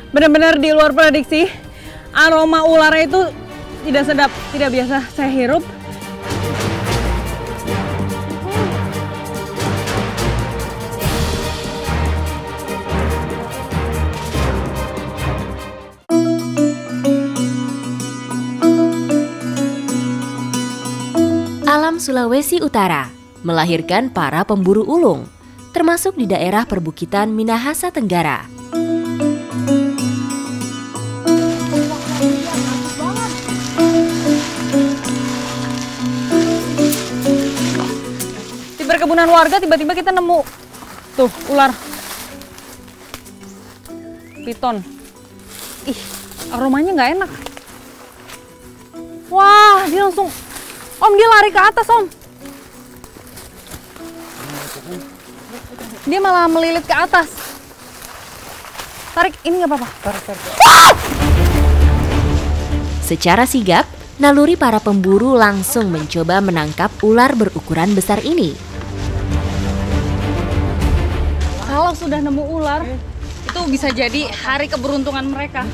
Benar-benar di luar prediksi. Aroma ularnya itu tidak sedap, tidak biasa saya hirup. Alam Sulawesi Utara melahirkan para pemburu ulung, termasuk di daerah perbukitan Minahasa Tenggara. Di perkebunan warga tiba-tiba kita nemu tuh ular piton. Ih, aromanya nggak enak. Wah, dia langsung, Om, dia lari ke atas, Om. Dia malah melilit ke atas. Tarik, ini nggak apa-apa. Tarik. Secara sigap, naluri para pemburu langsung mencoba menangkap ular berukuran besar ini. Kalau sudah nemu ular, itu bisa jadi hari keberuntungan mereka.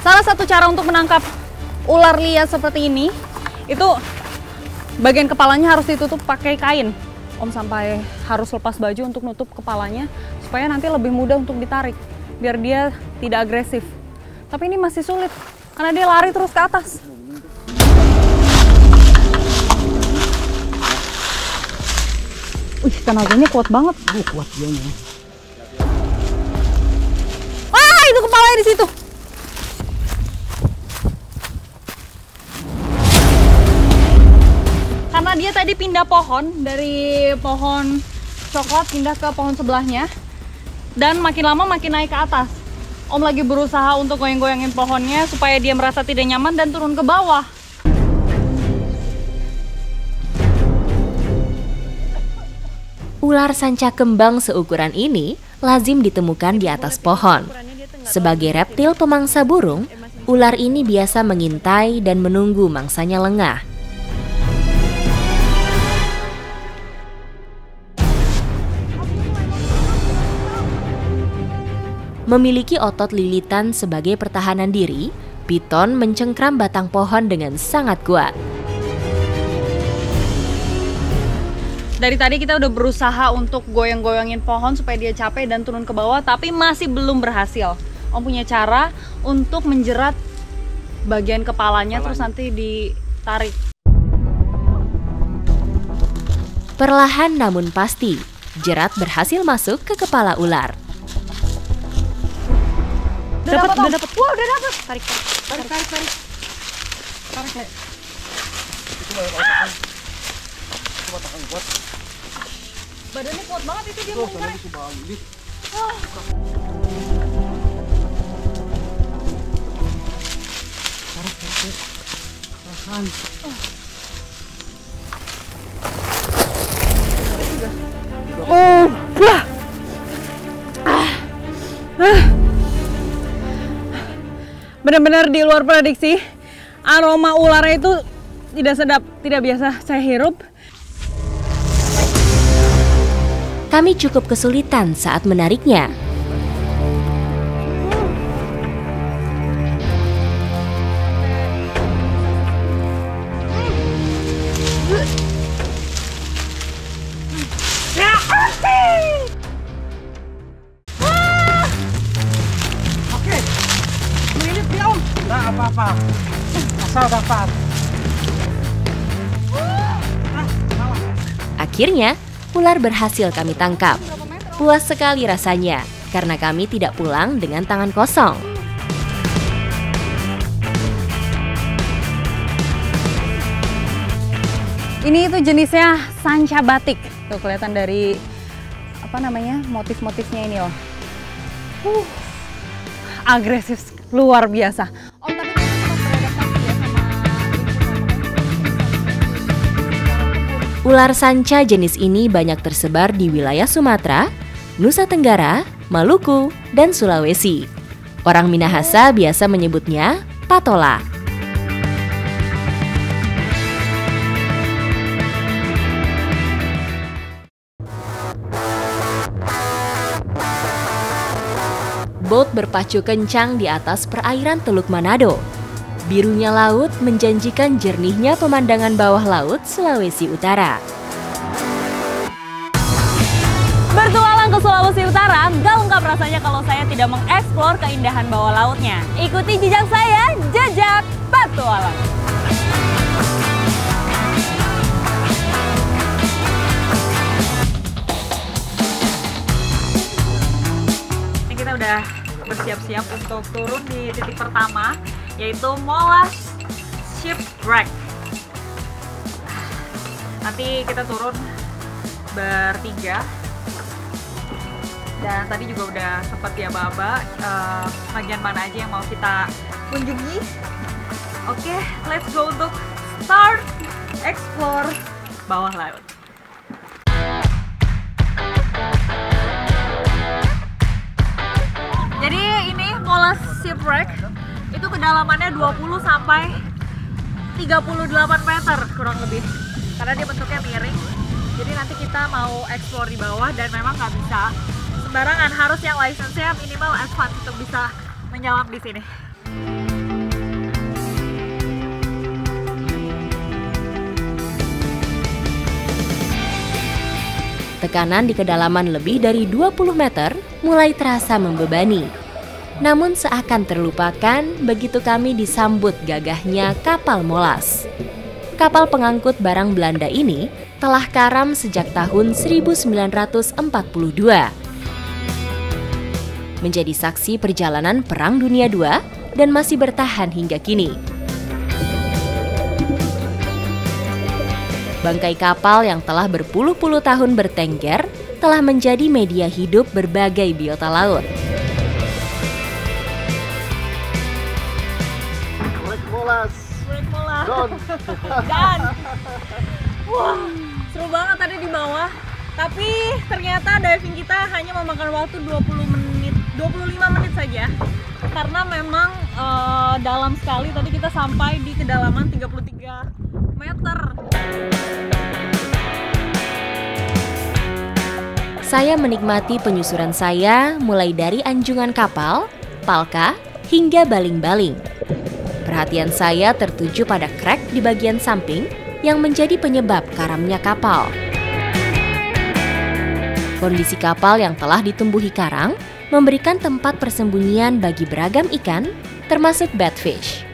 Salah satu cara untuk menangkap ular liar seperti ini, itu bagian kepalanya harus ditutup pakai kain. Om sampai harus lepas baju untuk nutup kepalanya, supaya nanti lebih mudah untuk ditarik, biar dia tidak agresif. Tapi ini masih sulit, karena dia lari terus ke atas. Wih, tenaganya kuat banget. Kuat dia nih. Wah, itu kepalanya di situ. Karena dia tadi pindah pohon, dari pohon coklat pindah ke pohon sebelahnya, dan makin lama makin naik ke atas. Om lagi berusaha untuk goyang-goyangin pohonnya supaya dia merasa tidak nyaman dan turun ke bawah. Ular sanca kembang seukuran ini lazim ditemukan di atas pohon. Sebagai reptil pemangsa burung, ular ini biasa mengintai dan menunggu mangsanya lengah. Memiliki otot lilitan sebagai pertahanan diri, piton mencengkram batang pohon dengan sangat kuat. Dari tadi kita udah berusaha untuk goyang-goyangin pohon supaya dia capek dan turun ke bawah, tapi masih belum berhasil. Om punya cara untuk menjerat bagian kepalanya, terus nanti ditarik. Perlahan namun pasti, jerat berhasil masuk ke kepala ular. Udah dapet. Wah, udah dapet. Tarik. Badannya kuat banget itu, dia mau tarik. Benar-benar di luar prediksi. Aroma ularnya itu tidak sedap, tidak biasa saya hirup. Kami cukup kesulitan saat menariknya. Nggak apa-apa, asal dapat. Akhirnya, ular berhasil kami tangkap. Puas sekali rasanya, karena kami tidak pulang dengan tangan kosong. Ini itu jenisnya sanca batik. Tuh kelihatan dari motif-motifnya ini loh. Agresif luar biasa. Om, tapi kita tetap beradaptasi ya sama lingkungan. Ular sanca jenis ini banyak tersebar di wilayah Sumatera, Nusa Tenggara, Maluku, dan Sulawesi. Orang Minahasa biasa menyebutnya patola. Bot berpacu kencang di atas perairan Teluk Manado. Birunya laut menjanjikan jernihnya pemandangan bawah laut Sulawesi Utara. Bertualang ke Sulawesi Utara, nggak lengkap rasanya kalau saya tidak mengeksplor keindahan bawah lautnya. Ikuti jejak saya, Jejak Petualang. Ini kita udah bersiap-siap untuk turun di titik pertama, yaitu Molas Shipwreck. Nanti kita turun bertiga. Dan tadi juga udah sempat diaba-aba bagian mana aja yang mau kita kunjungi. Oke, let's go untuk start explore bawah laut. Jadi ini Molas Shipwreck itu kedalamannya 20 sampai 38 meter kurang lebih. Karena dia bentuknya miring. Jadi nanti kita mau explore di bawah dan memang nggak bisa sembarangan, harus yang license-nya minimal advance untuk bisa menyelam di sini. Tekanan di kedalaman lebih dari 20 meter mulai terasa membebani. Namun seakan terlupakan begitu kami disambut gagahnya kapal Molas. Kapal pengangkut barang Belanda ini telah karam sejak tahun 1942. Menjadi saksi perjalanan Perang Dunia II dan masih bertahan hingga kini. Bangkai kapal yang telah berpuluh-puluh tahun bertengger telah menjadi media hidup berbagai biota laut. Dan wah, seru banget tadi di bawah. Tapi ternyata diving kita hanya memakan waktu 25 menit saja. Karena memang dalam sekali, tadi kita sampai di kedalaman 33 meter. Saya menikmati penyusuran saya mulai dari anjungan kapal, palka, hingga baling-baling. Perhatian saya tertuju pada krek di bagian samping yang menjadi penyebab karamnya kapal. Kondisi kapal yang telah ditumbuhi karang memberikan tempat persembunyian bagi beragam ikan, termasuk batfish.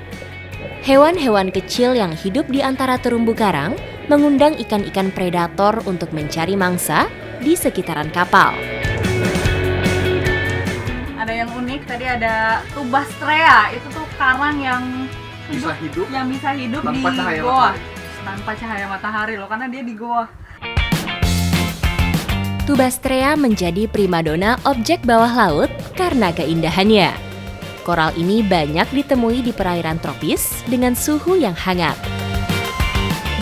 Hewan-hewan kecil yang hidup di antara terumbu karang mengundang ikan-ikan predator untuk mencari mangsa di sekitaran kapal. Ada yang unik, tadi ada Tubastrea, itu tuh karang yang Bisa hidup di goa tanpa cahaya matahari loh, karena dia di goa. Tubastrea menjadi primadona objek bawah laut karena keindahannya. Koral ini banyak ditemui di perairan tropis dengan suhu yang hangat.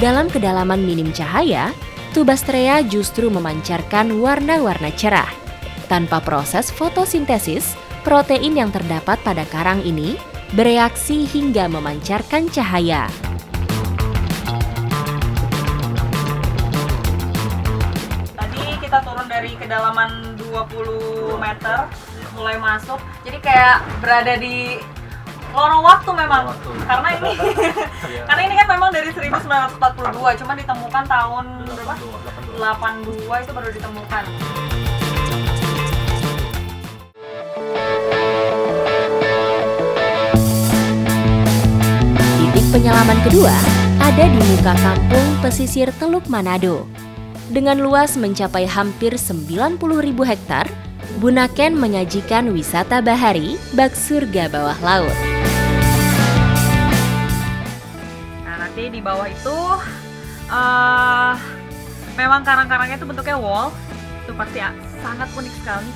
Dalam kedalaman minim cahaya, Tubastrea justru memancarkan warna-warna cerah. Tanpa proses fotosintesis, protein yang terdapat pada karang ini bereaksi hingga memancarkan cahaya. Kita turun dari kedalaman 20 meter, mulai masuk, jadi kayak berada di lorong waktu memang. Karena ini karena ini kan memang dari 1942, cuma ditemukan tahun berapa? 82 itu baru ditemukan. Titik penyelaman kedua ada di muka kampung pesisir Teluk Manado. Dengan luas mencapai hampir 90.000 hektar, Bunaken menyajikan wisata bahari bak surga bawah laut. Nah, nanti di bawah itu memang karang-karangnya itu bentuknya wall, itu pasti sangat unik sekali.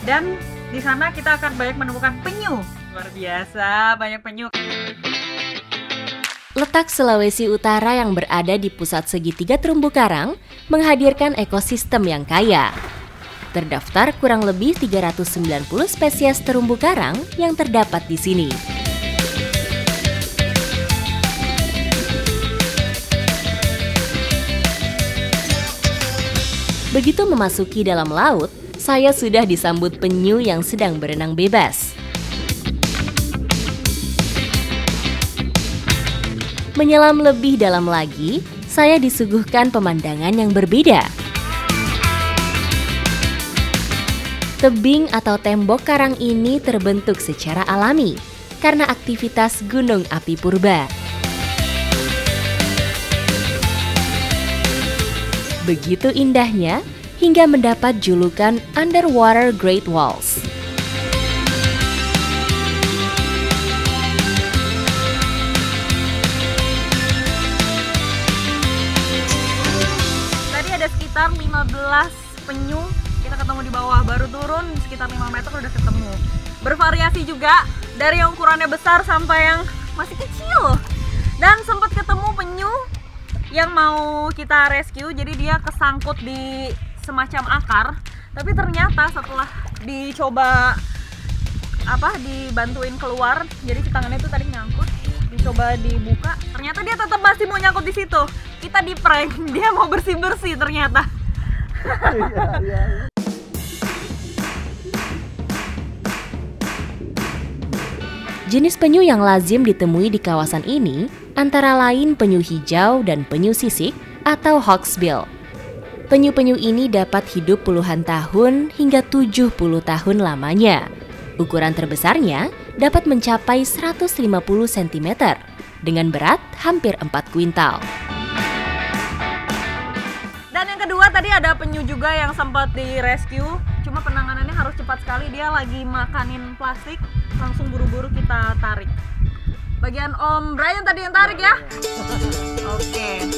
Dan di sana kita akan banyak menemukan penyu, luar biasa banyak penyu. Letak Sulawesi Utara yang berada di pusat segitiga terumbu karang menghadirkan ekosistem yang kaya. Terdaftar kurang lebih 390 spesies terumbu karang yang terdapat di sini. Begitu memasuki dalam laut, saya sudah disambut penyu yang sedang berenang bebas. Menyelam lebih dalam lagi, saya disuguhkan pemandangan yang berbeda. Tebing atau tembok karang ini terbentuk secara alami karena aktivitas gunung api purba. Begitu indahnya hingga mendapat julukan Underwater Great Walls. Sekitar 15 penyu, kita ketemu di bawah, baru turun sekitar 5 meter udah ketemu. Bervariasi juga, dari yang ukurannya besar sampai yang masih kecil. Dan sempat ketemu penyu yang mau kita rescue, jadi dia kesangkut di semacam akar. Tapi ternyata setelah dicoba dibantuin keluar, jadi si tangannya itu tadi nyangkut, dicoba dibuka, ternyata dia tetap masih mau nyangkut di situ. Kita di prank, dia mau bersih-bersih ternyata. Jenis penyu yang lazim ditemui di kawasan ini antara lain penyu hijau dan penyu sisik atau hawksbill. Penyu-penyu ini dapat hidup puluhan tahun hingga 70 tahun lamanya. Ukuran terbesarnya dapat mencapai 150 cm dengan berat hampir 4 kuintal. Dan yang kedua tadi ada penyu juga yang sempat di-rescue, cuma penanganannya harus cepat sekali, dia lagi makanin plastik, langsung buru-buru kita tarik. Bagian Om Brian tadi yang tarik ya? Oke.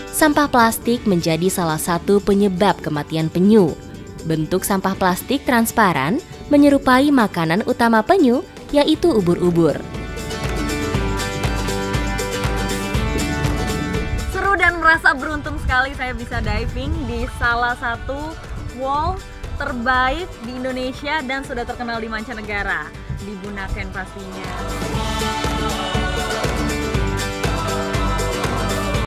Sampah plastik menjadi salah satu penyebab kematian penyu. Bentuk sampah plastik transparan menyerupai makanan utama penyu, yaitu ubur-ubur. Dan merasa beruntung sekali saya bisa diving di salah satu wall terbaik di Indonesia dan sudah terkenal di mancanegara, di Bunaken pastinya.